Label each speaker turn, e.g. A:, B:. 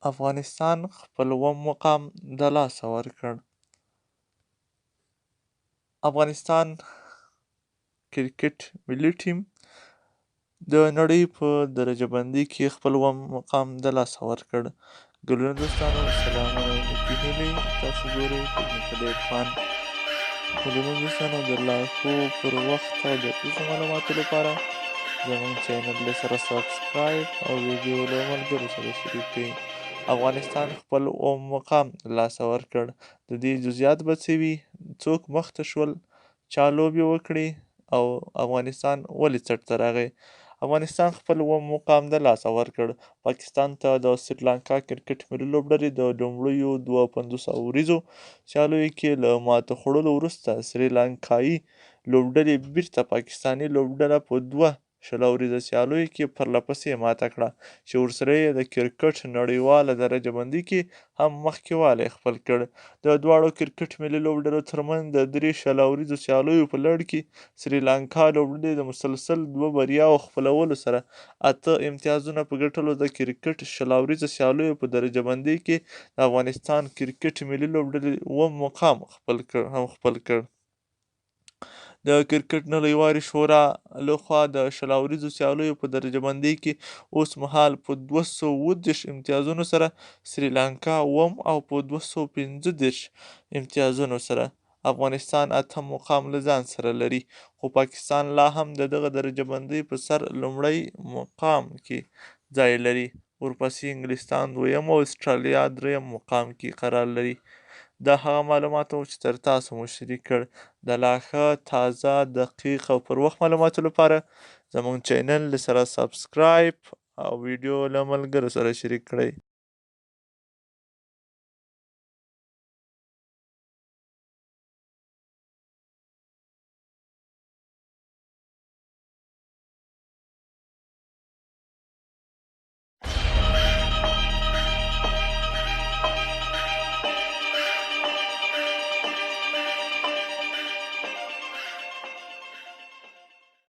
A: افغانستان خپل اووم مقام د لاسه ورکړ. افغانستان کرکټ ملي ټیم د نړۍ په درجه بندۍ کې خپل اووم مقام د لاسه ورکړ. ګلونه دوستانو، سلامونه، نیکې هیلې، تاسو ګورئ ټیکنیکل عرفان. ګلونه دوستانو، د لایکو پر وخت او دقیقو معلوماتو لپاره زموږ چینل سره سبسکرایب او ویډیو له ملګرو سره شریک کړئ. افغانستان خپل اووم مقام لاسه ورکړ. د دې جزئیات به څه وي؟ څوک مخته شول؟ چا لوبې وکړې؟ او افغانستان ولې څټ ته راغی؟ افغانستان خپل اووم مقام د لاسه ورکړ. پاکستان ته د سریلانکا کرکټ ملي لوبډلې د لومړیو 52 وریزو سیالیو کې له ماتې خوړلو وروسته سریلانکایي لوبډلې بیرته پاکستاني لوبډله په 2 وریزه سیالیو کې پرله پسې ماته کړه، چې ورسره یې د کرکټ نړیواله درجه بندۍ کې هم مخکې والی خپل کړ. د دواړو کرکټ ملي لوبډلو ترمنځ د 3 وریزو سیالیو په لړ کې سریلانکا لوبډلې د مسلسل 2 بریاوو خپلولو سره 8 امتیازونه په ګټلو د کرکټ 20 وریزه سیالیو په درجه بندۍ کې د افغانستان کرکټ ملي لوبډلې اووم مقام خپل کړ. د کرکټ نړیوالې شورا لخوا د 20 وریزو سیالیو په درجه بندۍ کې اوس مهال په 230 امتیازونو سره سریلانکا اووم او په 215 امتیازونو سره افغانستان 8م مقام له ځان سره لري، خو پاکستان لا هم د دغه درجه بندۍ په سر لومړی مقام کې ځای لري، ورپسې انګلستان دویم او اسټرالیا دریم مقام کې قرار لري. دا هغه معلومات وو چې تر تاسو مو شریک کړ. د لا ښه، تازه، دقیق او پر وخت معلوماتو لپاره زموږ چینل سره سبسکرایب او ویډیو له ملګرو سره شریک کړئ.